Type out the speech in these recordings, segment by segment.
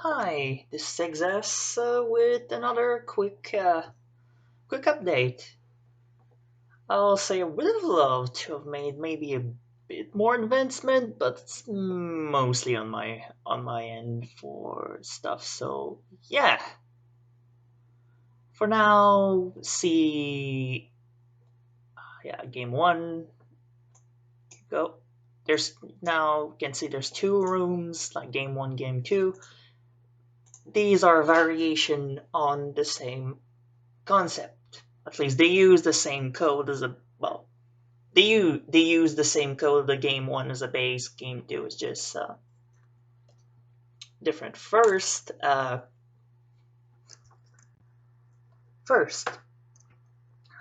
Hi, this is Exas with another quick update. I'll say I would have loved to have made maybe a bit more advancement, but it's mostly on my end for stuff. So yeah, for now, see, yeah, game one, go. There's now you can see there's two rooms like game one, game two. These are variation on the same concept. At least they use the same code as a well. They use the same code of the game one as a base. Game two is just different. First,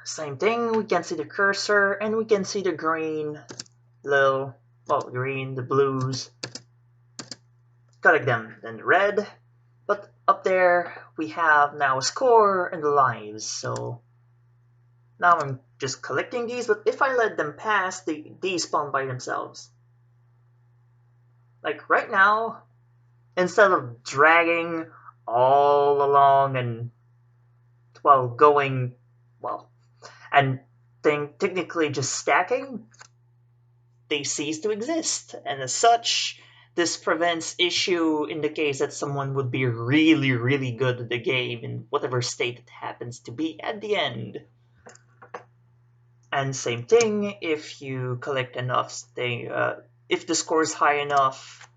same thing. We can see the cursor and we can see the green little green, the blues. Collect them, then the red. But up there we have now a score and the lives. So now I'm just collecting these, but if I let them pass, they despawn by themselves. Like right now, instead of dragging all along and going well and technically just stacking, they cease to exist, and as such this prevents issue in the case that someone would be really really good at the game in whatever state it happens to be at the end. And same thing, if you collect enough if the score is high enough,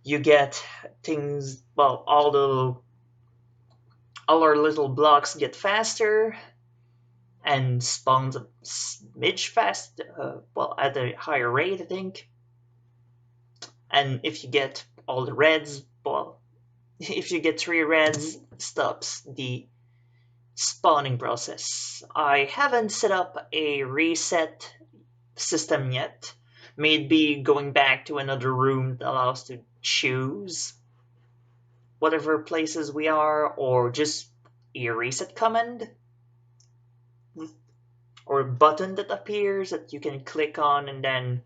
you get things, all our little blocks get faster and spawns a smidge fast, at a higher rate, I think. And if you get all the reds, if you get 3 reds, stops the spawning process. I haven't set up a reset system yet. Maybe going back to another room that allows to choose whatever places we are, or just a reset command or button that appears that you can click on and then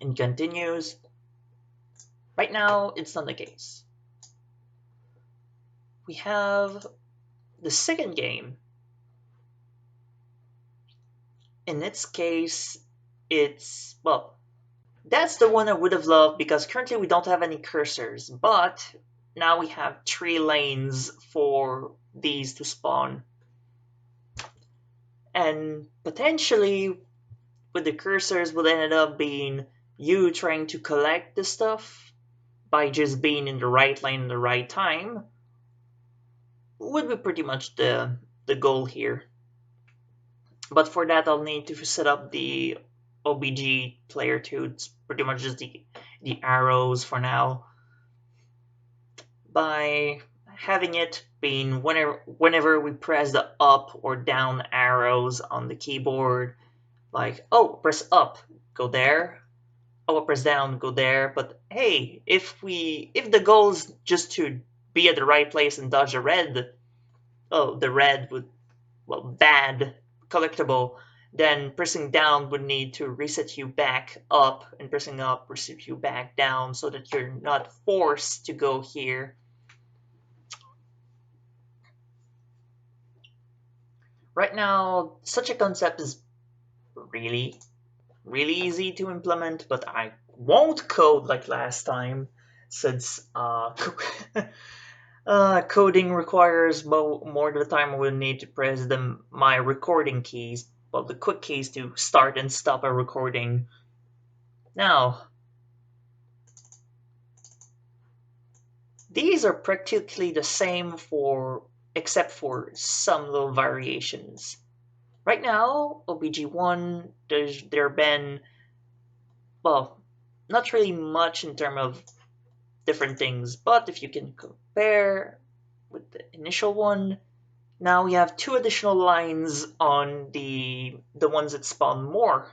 it continues. Right now, it's not the case. We have the second game. In its case, that's the one I would have loved because currently we don't have any cursors, but now we have 3 lanes for these to spawn. And potentially, with the cursors, would end up being you trying to collect the stuff by just being in the right lane at the right time, would be pretty much the goal here. But for that, I'll need to set up the OBG player 2. It's pretty much just the arrows for now. By having it being whenever we press the up or down arrows on the keyboard, like, oh, press up, go there. Oh, press down, go there. But hey, if the goal is just to be at the right place and dodge the red, the red would, bad collectible, then pressing down would need to reset you back up, and pressing up reset you back down so that you're not forced to go here. Right now, such a concept is really, really easy to implement, but I won't code like last time since coding requires more of the time I will need to press my recording keys, the quick keys to start and stop a recording. Now, these are practically the same except for some little variations. Right now, OBG1, there been, not really much in terms of different things, but if you can compare with the initial one, now we have 2 additional lines on the ones that spawn more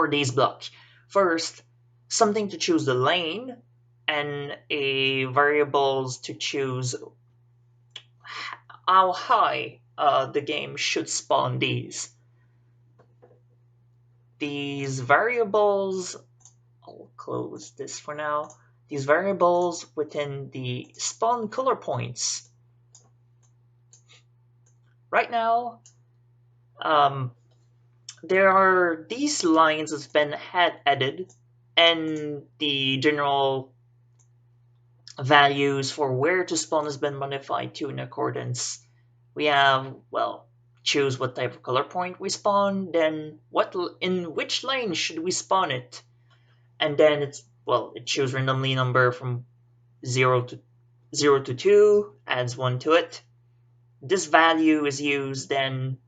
days block. First, something to choose the lane, and a variables to choose how high the game should spawn these. These variables, I'll close this for now. these variables within the spawn color points. Right now, um, there are these lines that's been had added, and the general values for where to spawn has been modified to in accordance. We have, well, choose what type of color point we spawn, then in which lane should we spawn it, and then it choose randomly number from 0 to 2, adds 1 to it. This value is used then,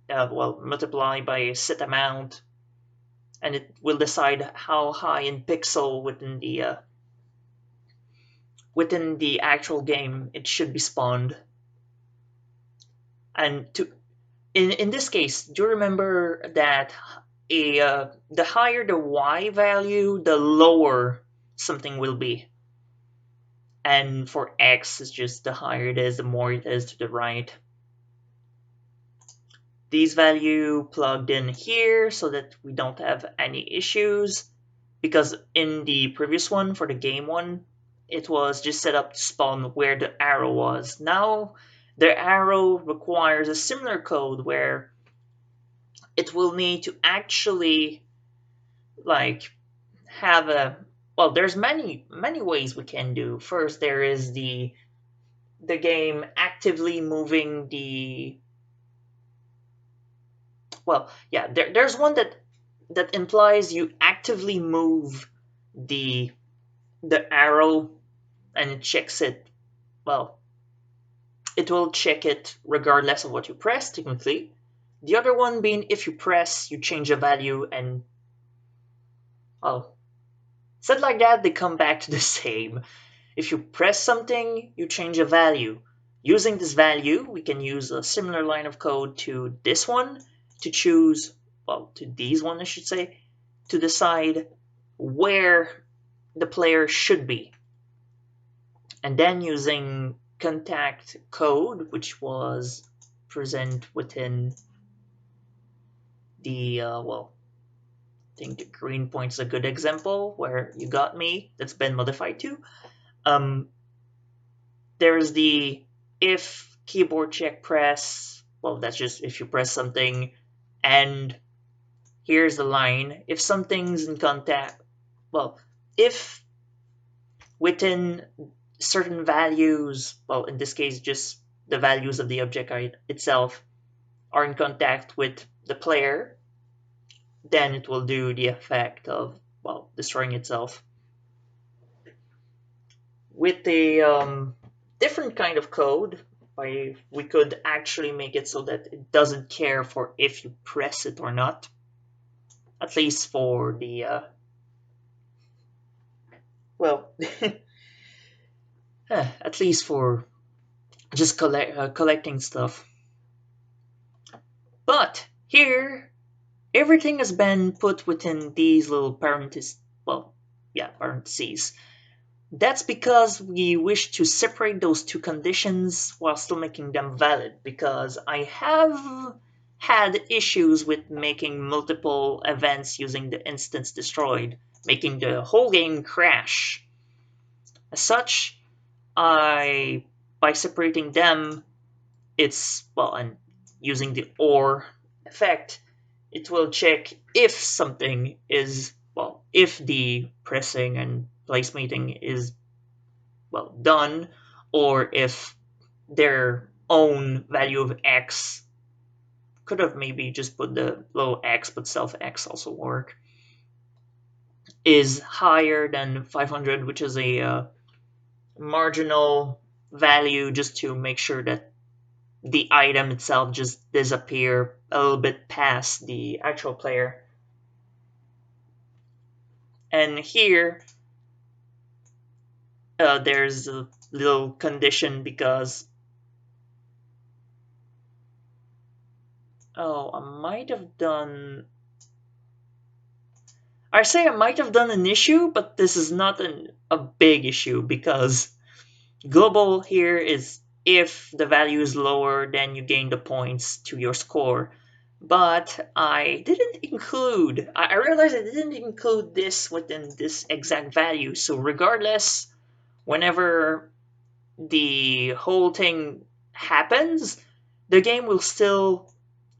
multiply by a set amount, and it will decide how high in pixel within the actual game it should be spawned. And in this case, do you remember that the higher the y value, the lower something will be, and for x, it's just the higher it is, the more it is to the right. These value plugged in here so that we don't have any issues, because in the previous one, for the game one, it was just set up to spawn where the arrow was. Now the arrow requires a similar code where it will need to actually like have a, well, there's many ways we can do. First, there is the game actively moving the, well, yeah, there's one that implies you actively move the arrow, and it checks it. Well, it will check it regardless of what you press, technically. The other one being, if you press, you change the value, and, well, said like that, they come back to the same. If you press something, you change a value. Using this value, we can use a similar line of code to this one to choose, well, to these one, I should say, to decide where the player should be. And then using contact code, which was present within the, I think the green point's a good example where you got me, that's been modified too. There's the if keyboard check press, well, that's just if you press something, and here's the line, if something's in contact, well, if within certain values, well, in this case, just the values of the object itself are in contact with the player, then it will do the effect of, well, destroying itself. With a different kind of code, we could actually make it so that it doesn't care for if you press it or not, at least for the, well, at least for just collecting stuff. But here, everything has been put within these little parentheses. Well, yeah, parentheses. That's because we wish to separate those two conditions while still making them valid, because I have had issues with making multiple events using the instance destroyed, making the whole game crash. As such, by separating them, it's, well, and using the OR effect, it will check if something is, well, if the pressing and placemating is, well, done, or if their own value of x, could have maybe just put the low x, but self x also work, is higher than 500, which is a marginal value, just to make sure that the item itself just disappear a little bit past the actual player. And here, there's a little condition because, I might have done, I say I might have done an issue, but this is not a big issue, because global here is if the value is lower, then you gain the points to your score. but I didn't include, I realized I didn't include this within this exact value. So regardless, whenever the whole thing happens, the game will still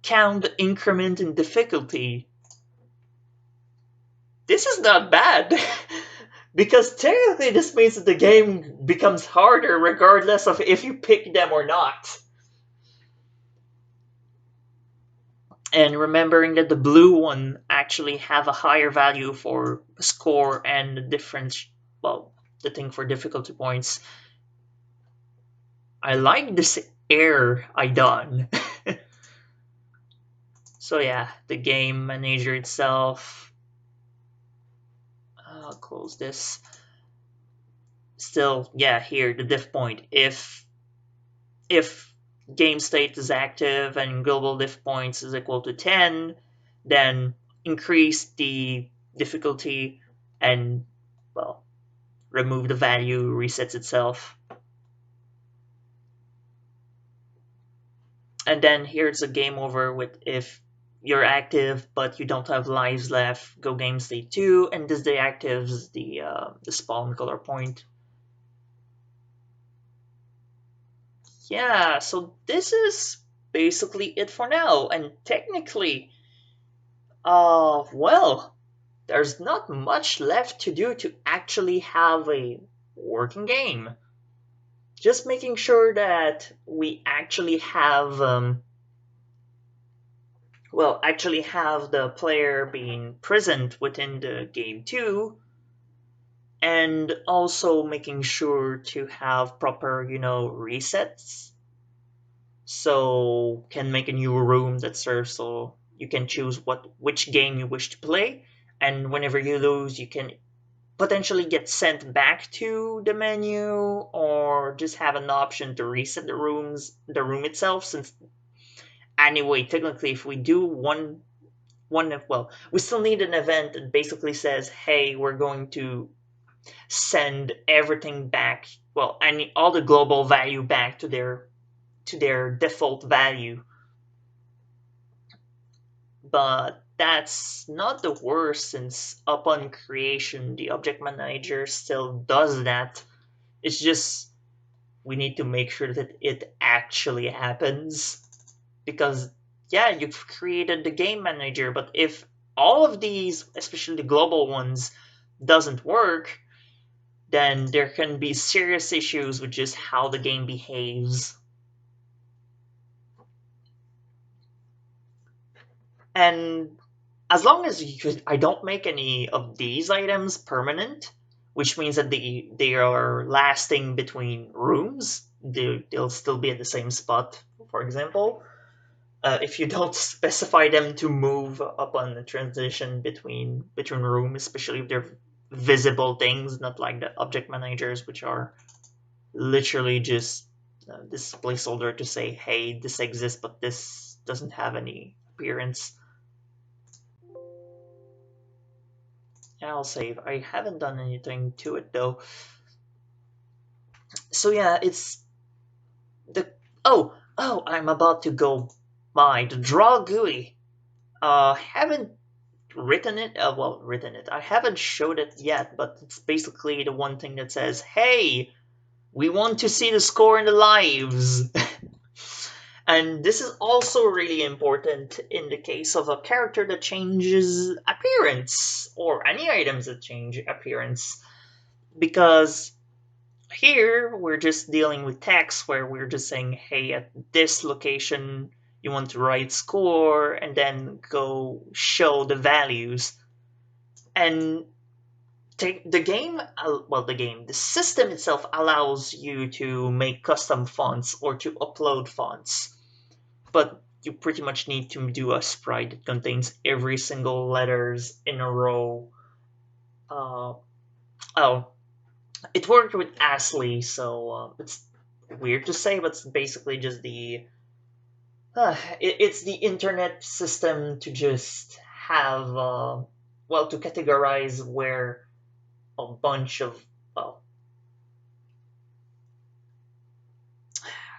count the increment in difficulty. This is not bad. Because technically this means that the game becomes harder regardless of if you pick them or not. And remembering that the blue one actually have a higher value for score and the difference, well, the thing for difficulty points. I like this air I done. So yeah, the game manager itself. I'll close this. Still, yeah, here the diff point. If game state is active and global diff points is equal to 10, then increase the difficulty and, well, remove the value, resets itself. And then here's a game over with if you're active but you don't have lives left, go game state 2, and this deactives the spawn color point. Yeah, so this is basically it for now, and technically, well, there's not much left to do to actually have a working game. Just making sure that we actually have, actually have the player being present within the game too, and also making sure to have proper, resets. So can make a new room that serves, so you can choose which game you wish to play, and whenever you lose, you can potentially get sent back to the menu or just have an option to reset the room itself, since anyway technically if we do we still need an event that basically says, hey, we're going to send everything back, all the global value back to their default value. But that's not the worst, since upon creation the object manager still does that. It's just we need to make sure that it actually happens, because yeah, you've created the game manager, but if all of these, especially the global ones, doesn't work, then there can be serious issues with just how the game behaves. And as long as I don't make any of these items permanent, which means that they are lasting between rooms, they'll still be at the same spot, for example. If you don't specify them to move upon the transition between rooms, especially if they're visible things, not like the object managers, which are literally just this placeholder to say, hey, this exists, but this doesn't have any appearance. I'll save. I haven't done anything to it though. So yeah, it's the I'm about to go by the draw GUI. Haven't written it. Written it. I haven't showed it yet, but it's basically the one thing that says, "Hey, we want to see the score in the lives." And this is also really important in the case of a character that changes appearance, or any items that change appearance, because here we're just dealing with text where we're just saying, hey, at this location you want to write score and then go show the values. And the system itself allows you to make custom fonts or to upload fonts, but you pretty much need to do a sprite that contains every single letters in a row. uh, oh it worked with Astley, so it's weird to say, but it's basically just it's the internet system to just have to categorize where a bunch of well,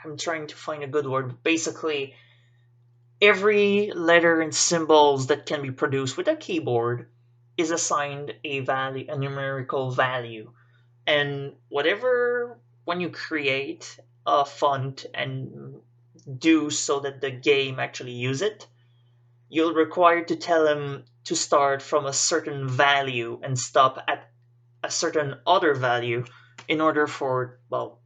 I'm trying to find a good word. Basically, every letter and symbols that can be produced with a keyboard is assigned a value, a numerical value. And whatever, when you create a font and do so that the game actually use it, you'll require to tell him to start from a certain value and stop at a certain other value in order for, well,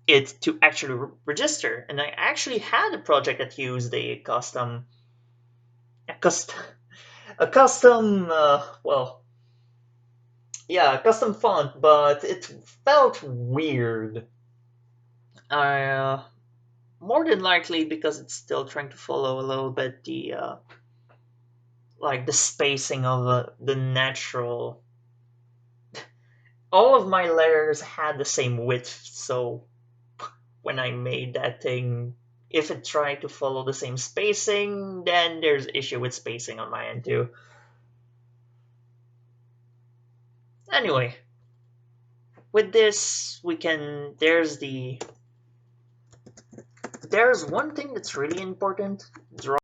it to actually register. And I actually had a project that used a custom, a custom, a custom font, but it felt weird. Uh, More than likely because it's still trying to follow a little bit the like the spacing of the natural. All of my letters had the same width, so when I made that thing, if it tried to follow the same spacing, then there's issue with spacing on my end too. Anyway, with this we can there's one thing that's really important.